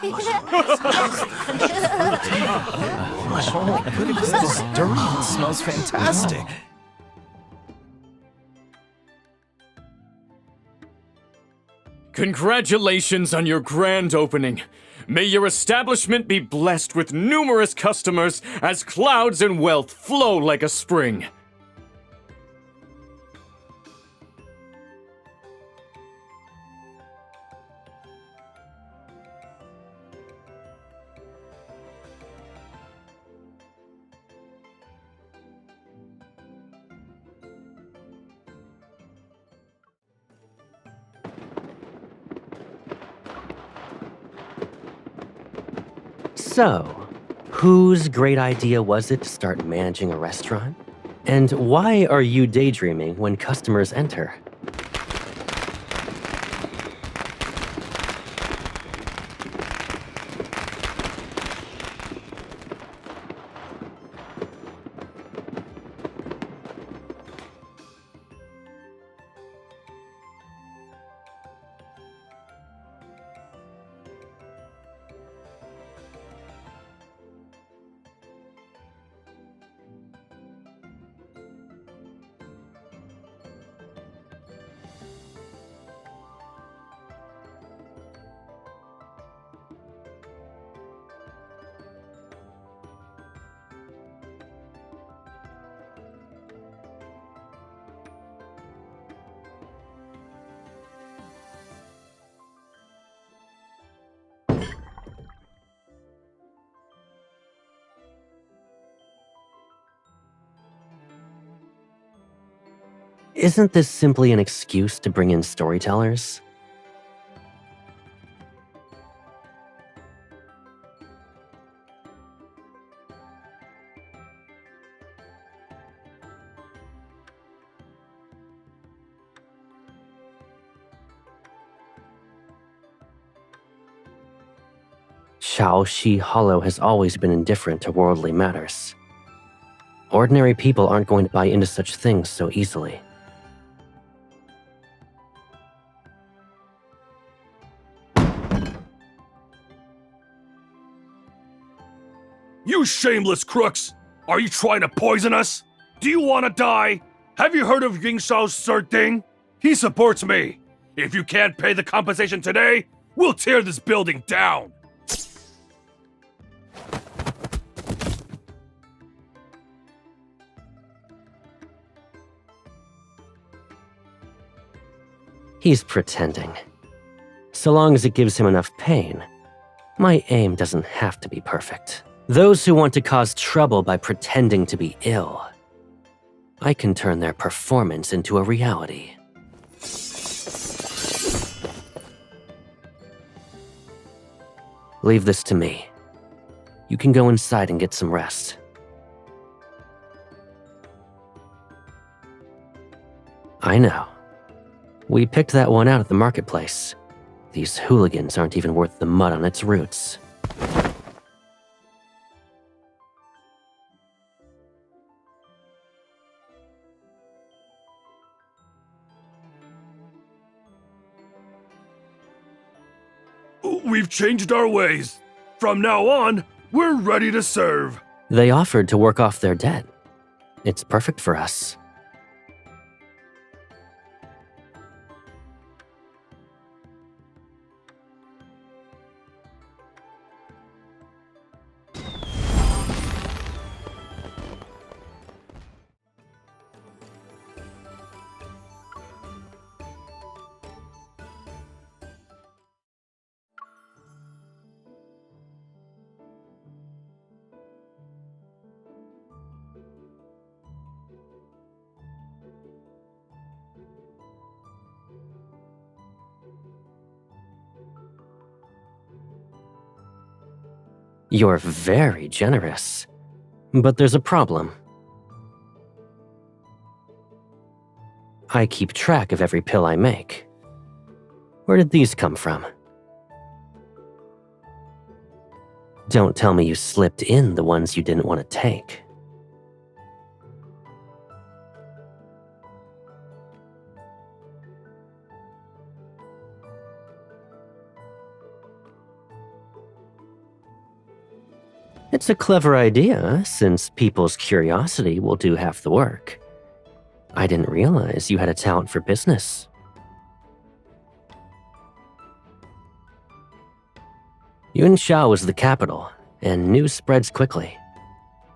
Oh, look at this. This is dirty. It smells fantastic. Congratulations on your grand opening. May your establishment be blessed with numerous customers as clouds and wealth flow like a spring. So, whose great idea was it to start managing a restaurant? And why are you daydreaming when customers enter? Isn't this simply an excuse to bring in storytellers? Shaoxi Hollow has always been indifferent to worldly matters. Ordinary people aren't going to buy into such things so easily. You shameless crooks! Are you trying to poison us? Do you want to die? Have you heard of Ying Shao's third thing? He supports me. If you can't pay the compensation today, we'll tear this building down. He's pretending. So long as it gives him enough pain, my aim doesn't have to be perfect. Those who want to cause trouble by pretending to be ill, I can turn their performance into a reality. Leave this to me. You can go inside and get some rest. I know. We picked that one out at the marketplace. These hooligans aren't even worth the mud on its roots. We've changed our ways. From now on, we're ready to serve. They offered to work off their debt. It's perfect for us. You're very generous. But there's a problem. I keep track of every pill I make. Where did these come from? Don't tell me you slipped in the ones you didn't want to take. It's a clever idea, since people's curiosity will do half the work. I didn't realize you had a talent for business. Yunxiao is the capital, and news spreads quickly.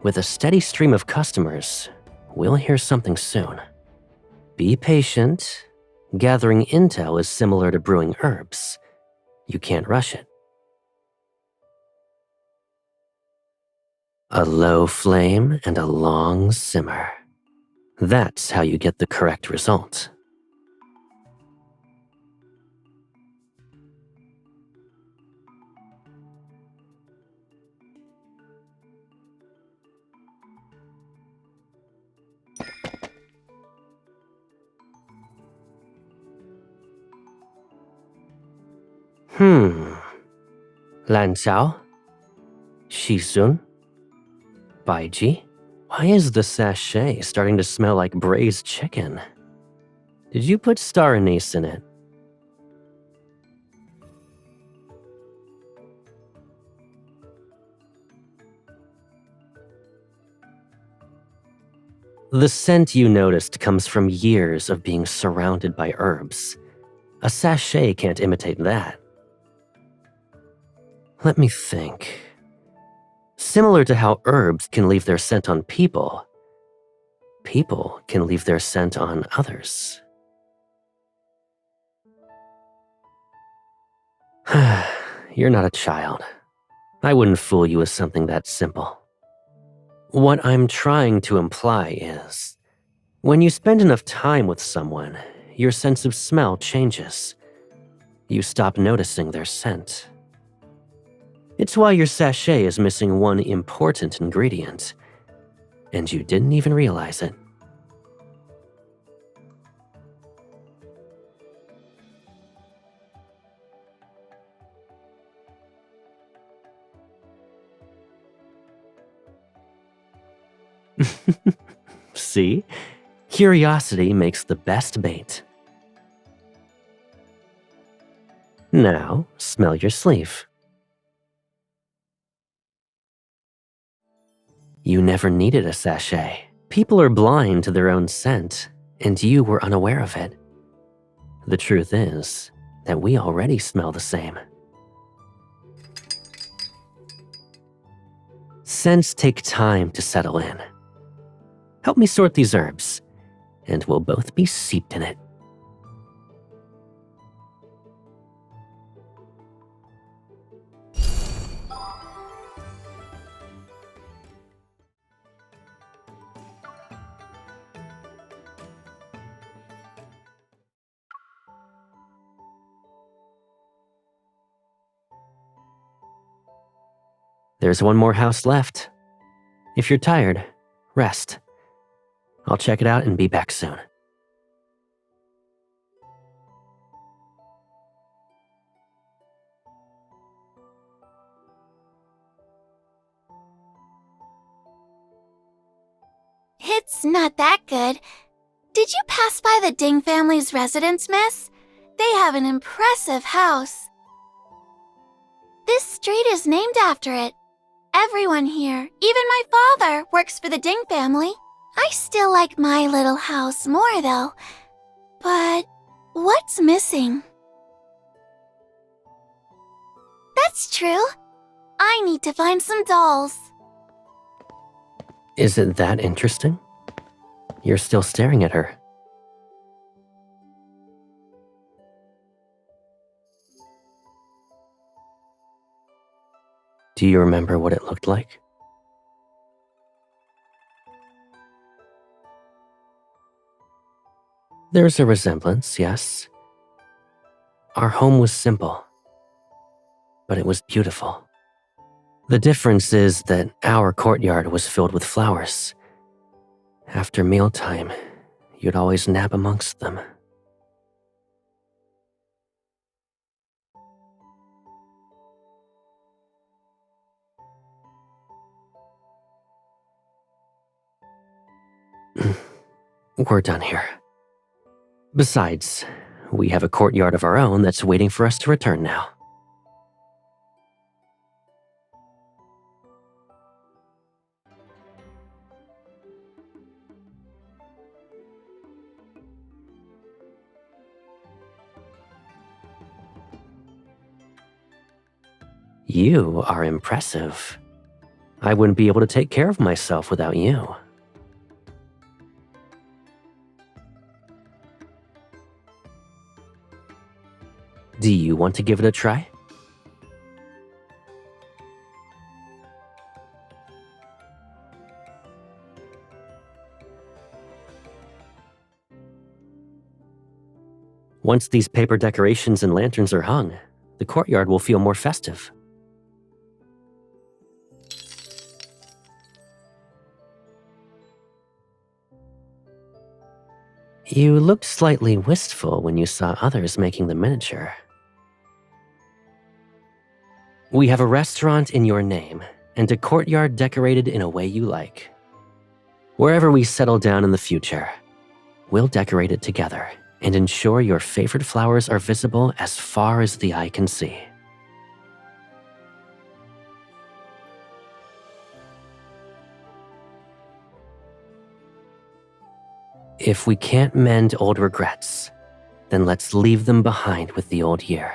With a steady stream of customers, we'll hear something soon. Be patient. Gathering intel is similar to brewing herbs. You can't rush it. A low flame and a long simmer. That's how you get the correct result. Lan Xiao? Shizun? Baiji? Why is the sachet starting to smell like braised chicken? Did you put star anise in it? The scent you noticed comes from years of being surrounded by herbs. A sachet can't imitate that. Let me think. Similar to how herbs can leave their scent on people, people can leave their scent on others. You're not a child. I wouldn't fool you with something that simple. What I'm trying to imply is, when you spend enough time with someone, your sense of smell changes. You stop noticing their scent. It's why your sachet is missing one important ingredient, and you didn't even realize it. See? Curiosity makes the best bait. Now, smell your sleeve. You never needed a sachet. People are blind to their own scent, and you were unaware of it. The truth is that we already smell the same. Scents take time to settle in. Help me sort these herbs, and we'll both be steeped in it. There's one more house left. If you're tired, rest. I'll check it out and be back soon. It's not that good. Did you pass by the Ding family's residence, miss? They have an impressive house. This street is named after it. Everyone here, even my father, works for the Ding family. I still like my little house more, though. But what's missing? That's true. I need to find some dolls. Is it that interesting? You're still staring at her. Do you remember what it looked like? There's a resemblance, yes. Our home was simple, but it was beautiful. The difference is that our courtyard was filled with flowers. After mealtime, you'd always nap amongst them. We're done here. Besides, we have a courtyard of our own that's waiting for us to return now. You are impressive. I wouldn't be able to take care of myself without you. Do you want to give it a try? Once these paper decorations and lanterns are hung, the courtyard will feel more festive. You looked slightly wistful when you saw others making the miniature. We have a restaurant in your name and a courtyard decorated in a way you like. Wherever we settle down in the future, we'll decorate it together and ensure your favorite flowers are visible as far as the eye can see. If we can't mend old regrets, then let's leave them behind with the old year.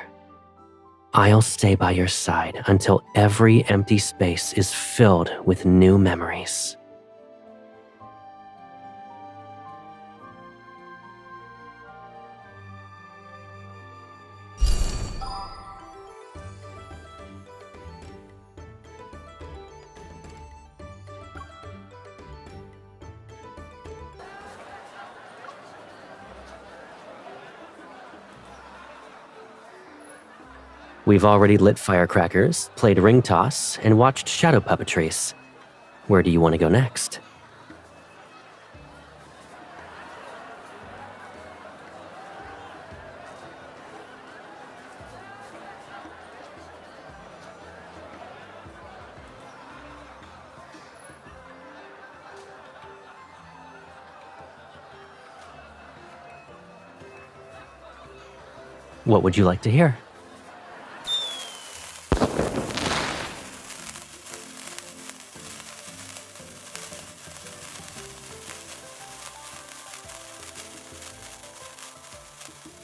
I'll stay by your side until every empty space is filled with new memories. We've already lit firecrackers, played ring toss, and watched shadow puppetries. Where do you want to go next? What would you like to hear?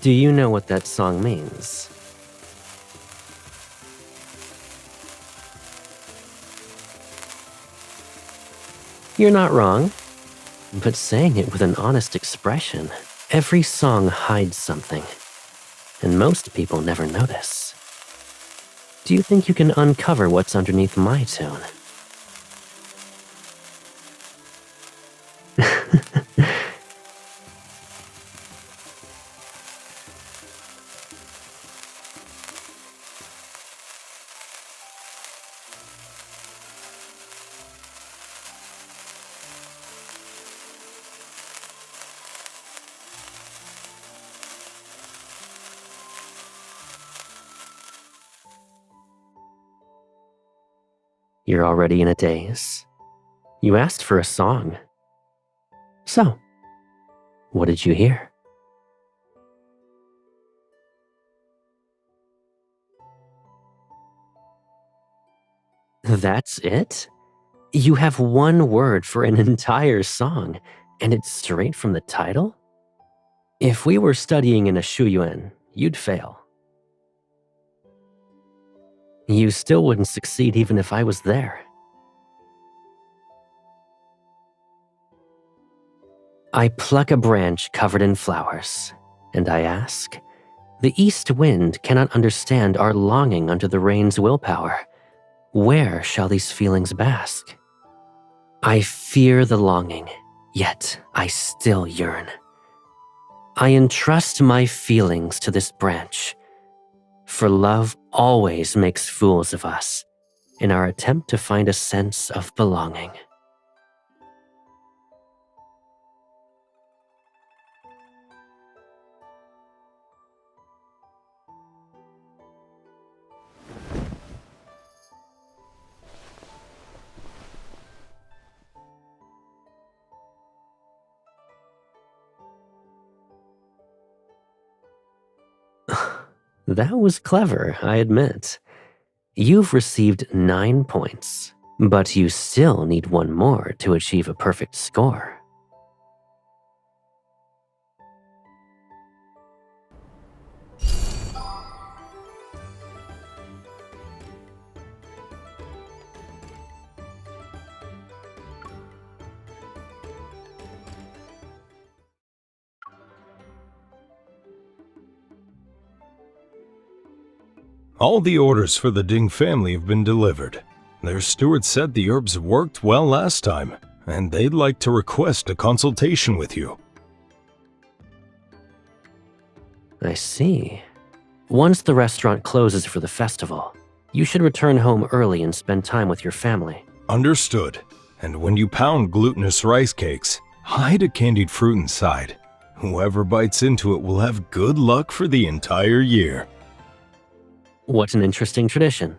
Do you know what that song means? You're not wrong, but saying it with an honest expression. Every song hides something, and most people never notice. Do you think you can uncover what's underneath my tune? You're already in a daze. You asked for a song. So, what did you hear? That's it? You have one word for an entire song, and it's straight from the title? If we were studying in a shuyuan, you'd fail. You still wouldn't succeed even if I was there. I pluck a branch covered in flowers, and I ask, the east wind cannot understand our longing under the rain's willpower. Where shall these feelings bask? I fear the longing, yet I still yearn. I entrust my feelings to this branch, for love always makes fools of us in our attempt to find a sense of belonging. That was clever, I admit. You've received 9 points, but you still need one more to achieve a perfect score. All the orders for the Ding family have been delivered. Their steward said the herbs worked well last time, and they'd like to request a consultation with you. I see. Once the restaurant closes for the festival, you should return home early and spend time with your family. Understood. And when you pound glutinous rice cakes, hide a candied fruit inside. Whoever bites into it will have good luck for the entire year. What an interesting tradition.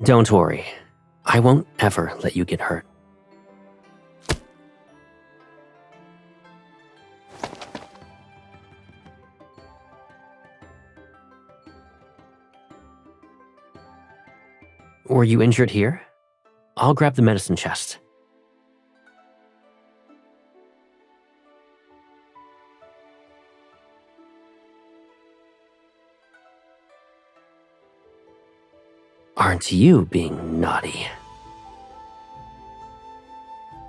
Don't worry. I won't ever let you get hurt. Were you injured here? I'll grab the medicine chest. Aren't you being naughty?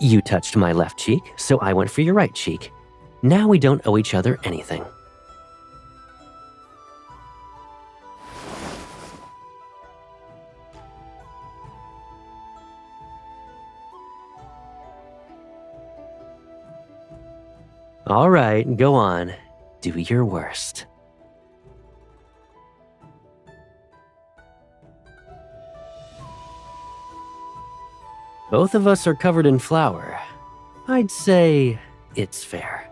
You touched my left cheek, so I went for your right cheek. Now we don't owe each other anything. All right, go on. Do your worst. Both of us are covered in flour. I'd say it's fair.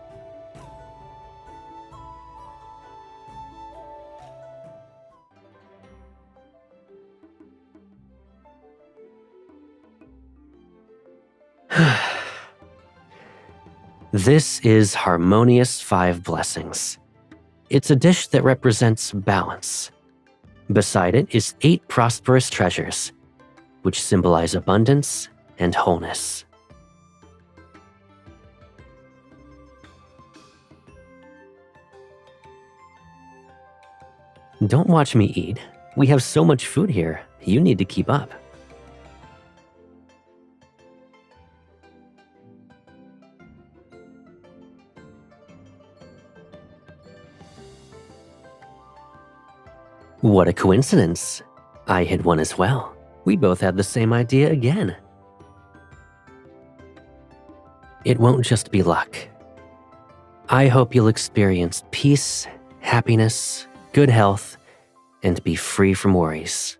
This is Harmonious Five Blessings. It's a dish that represents balance. Beside it is 8 prosperous treasures, which symbolize abundance and wholeness. Don't watch me eat. We have so much food here, you need to keep up. What a coincidence. I had one as well. We both had the same idea again. It won't just be luck. I hope you'll experience peace, happiness, good health, and be free from worries.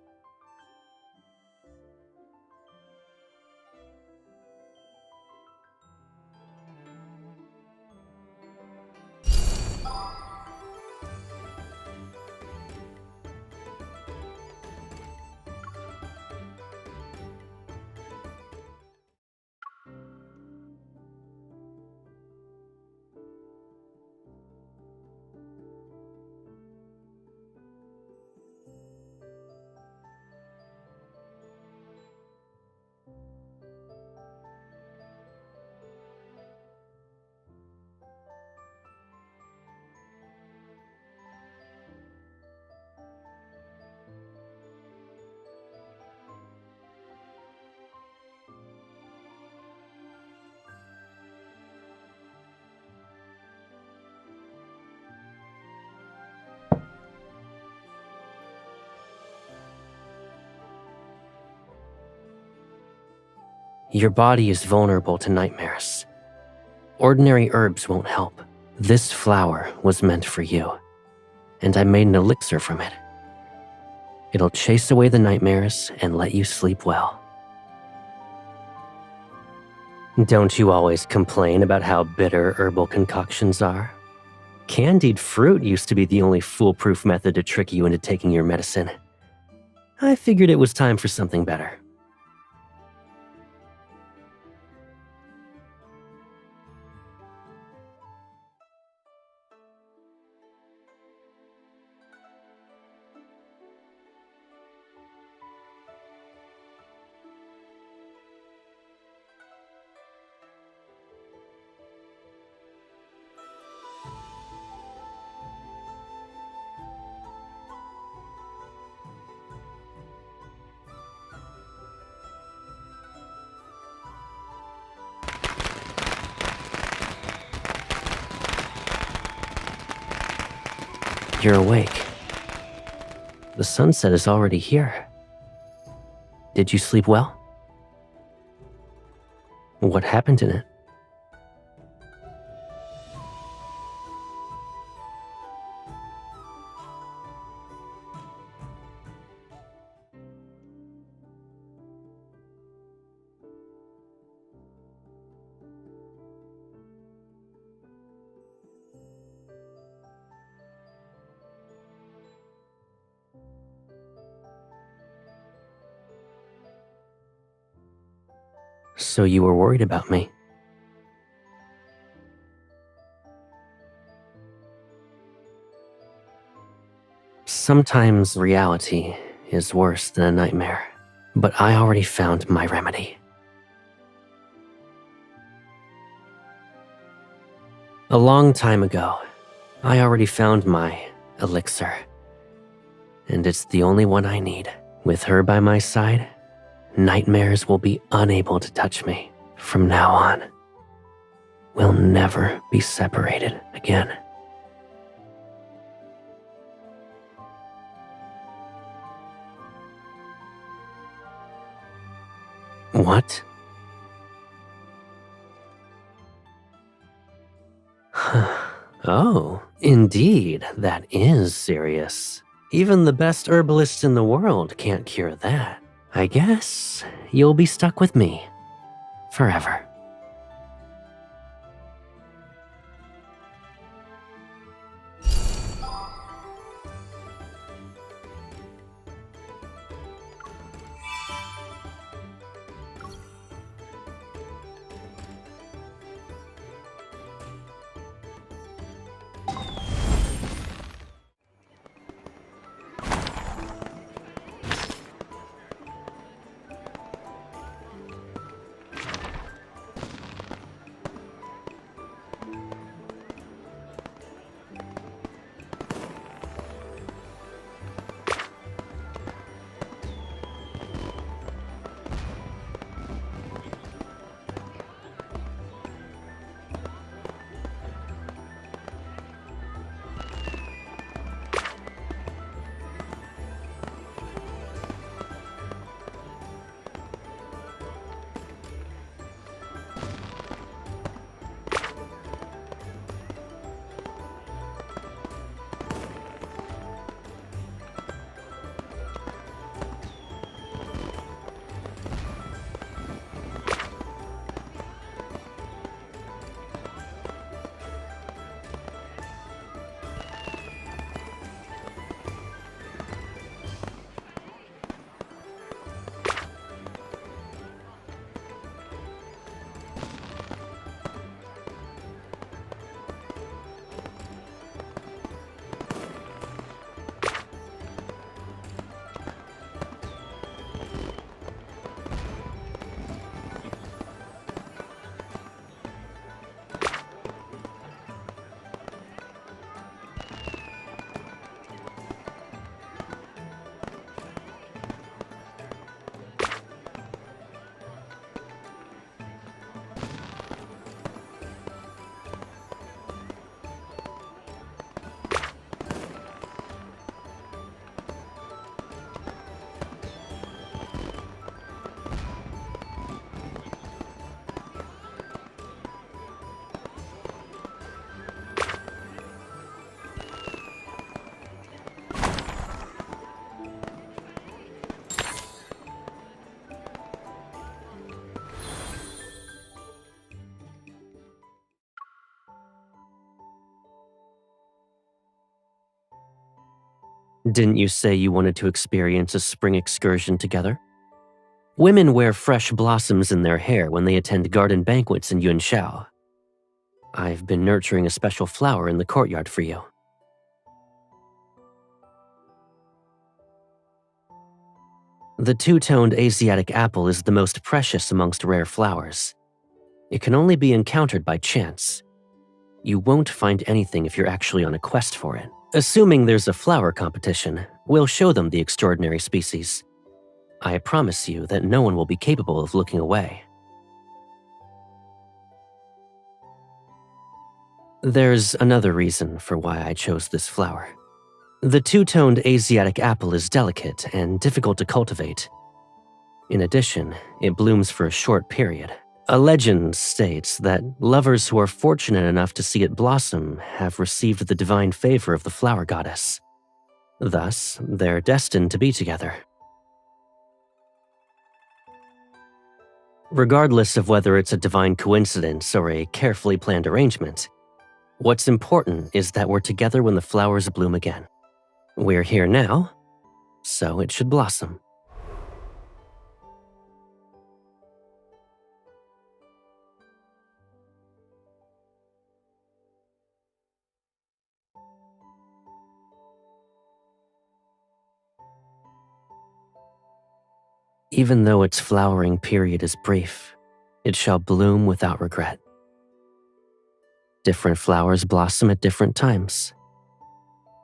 Your body is vulnerable to nightmares. Ordinary herbs won't help. This flower was meant for you, and I made an elixir from it. It'll chase away the nightmares and let you sleep well. Don't you always complain about how bitter herbal concoctions are? Candied fruit used to be the only foolproof method to trick you into taking your medicine. I figured it was time for something better. You're awake. The sunset is already here. Did you sleep well? What happened in it? So you were worried about me. Sometimes reality is worse than a nightmare, but I already found my remedy. A long time ago, I already found my elixir, and it's the only one I need. With her by my side, nightmares will be unable to touch me. From now on, we'll never be separated again. What? Oh, indeed, that is serious. Even the best herbalists in the world can't cure that. I guess you'll be stuck with me forever. Didn't you say you wanted to experience a spring excursion together? Women wear fresh blossoms in their hair when they attend garden banquets in Yunshao. I've been nurturing a special flower in the courtyard for you. The two-toned Asiatic apple is the most precious amongst rare flowers. It can only be encountered by chance. You won't find anything if you're actually on a quest for it. Assuming there's a flower competition, we'll show them the extraordinary species. I promise you that no one will be capable of looking away. There's another reason for why I chose this flower. The two-toned Asiatic apple is delicate and difficult to cultivate. In addition, it blooms for a short period. A legend states that lovers who are fortunate enough to see it blossom have received the divine favor of the flower goddess. Thus, they're destined to be together. Regardless of whether it's a divine coincidence or a carefully planned arrangement, what's important is that we're together when the flowers bloom again. We're here now, so it should blossom. Even though its flowering period is brief, it shall bloom without regret. Different flowers blossom at different times.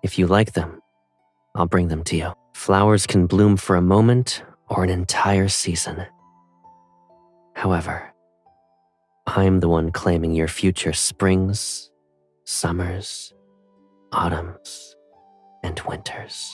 If you like them, I'll bring them to you. Flowers can bloom for a moment or an entire season. However, I'm the one claiming your future springs, summers, autumns, and winters.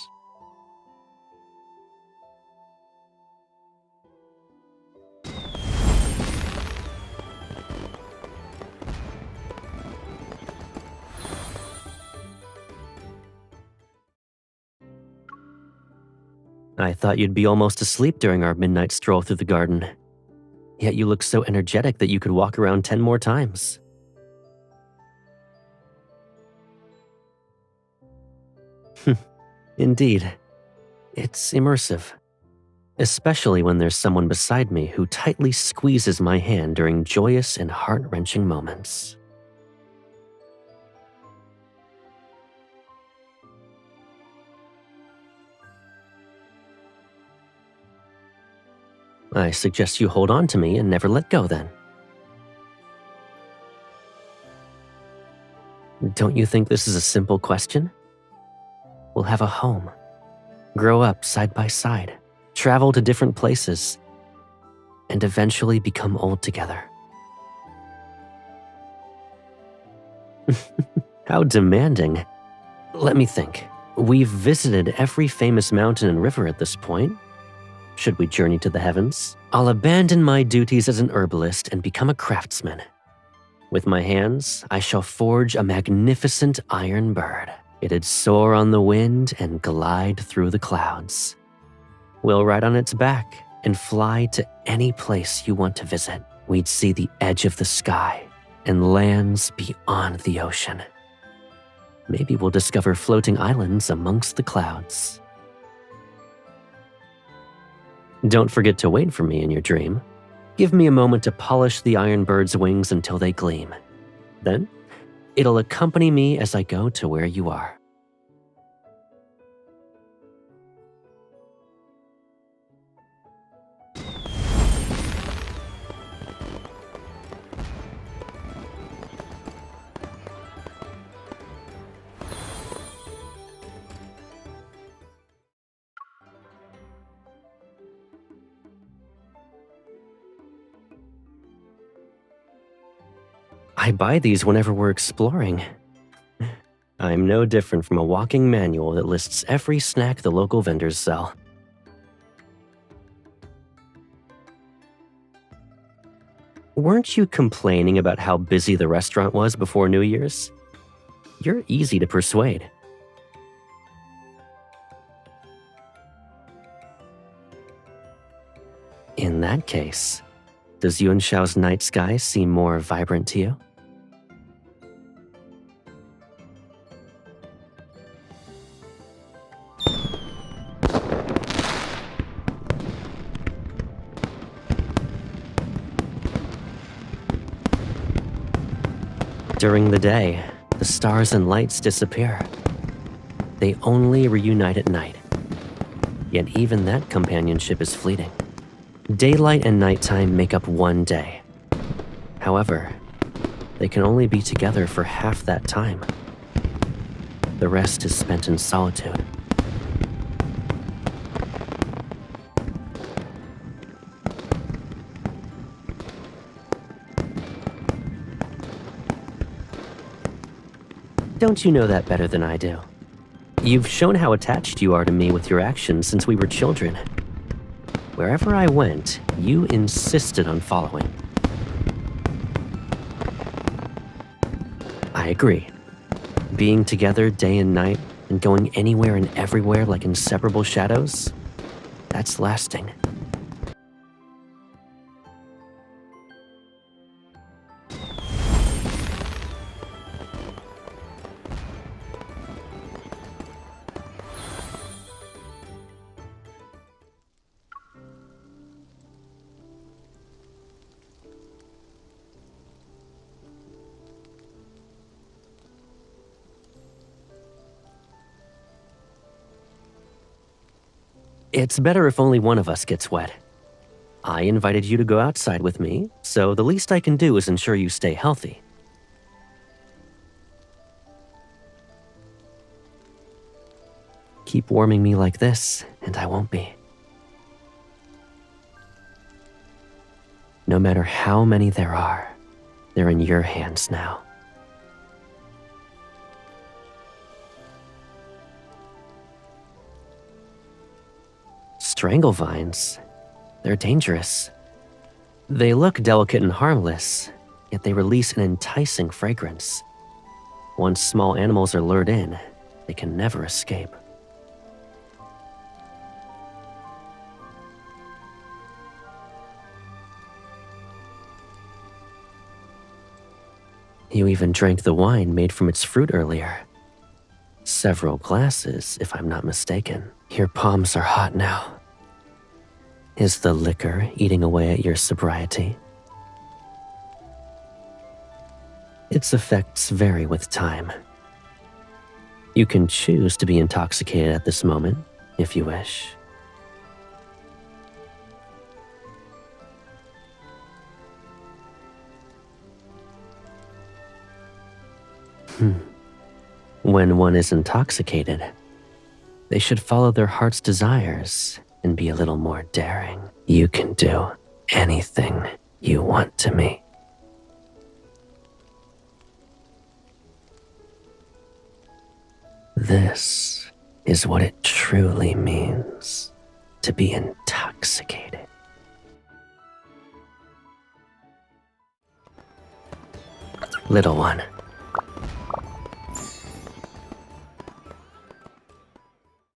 I thought you'd be almost asleep during our midnight stroll through the garden. Yet you look so energetic that you could walk around 10 more times. Indeed, it's immersive. Especially when there's someone beside me who tightly squeezes my hand during joyous and heart-wrenching moments. I suggest you hold on to me and never let go then. Don't you think this is a simple question? We'll have a home, grow up side by side, travel to different places, and eventually become old together. How demanding. Let me think. We've visited every famous mountain and river at this point. Should we journey to the heavens? I'll abandon my duties as an herbalist and become a craftsman. With my hands, I shall forge a magnificent iron bird. It'd soar on the wind and glide through the clouds. We'll ride on its back and fly to any place you want to visit. We'd see the edge of the sky and lands beyond the ocean. Maybe we'll discover floating islands amongst the clouds. Don't forget to wait for me in your dream. Give me a moment to polish the iron bird's wings until they gleam. Then, it'll accompany me as I go to where you are. I buy these whenever we're exploring. I'm no different from a walking manual that lists every snack the local vendors sell. Weren't you complaining about how busy the restaurant was before New Year's? You're easy to persuade. In that case, does Yuanshao's night sky seem more vibrant to you? During the day, the stars and lights disappear. They only reunite at night. Yet even that companionship is fleeting. Daylight and nighttime make up one day. However, they can only be together for half that time. The rest is spent in solitude. Don't you know that better than I do? You've shown how attached you are to me with your actions since we were children. Wherever I went, you insisted on following. I agree. Being together day and night and going anywhere and everywhere like inseparable shadows, that's lasting. It's better if only one of us gets wet. I invited you to go outside with me, so the least I can do is ensure you stay healthy. Keep warming me like this, and I won't be. No matter how many there are, they're in your hands now. Strangle vines? They're dangerous. They look delicate and harmless, yet they release an enticing fragrance. Once small animals are lured in, they can never escape. You even drank the wine made from its fruit earlier. Several glasses, if I'm not mistaken. Your palms are hot now. Is the liquor eating away at your sobriety? Its effects vary with time. You can choose to be intoxicated at this moment, if you wish. When one is intoxicated, they should follow their heart's desires and be a little more daring. You can do anything you want to me. This is what it truly means to be intoxicated. Little one,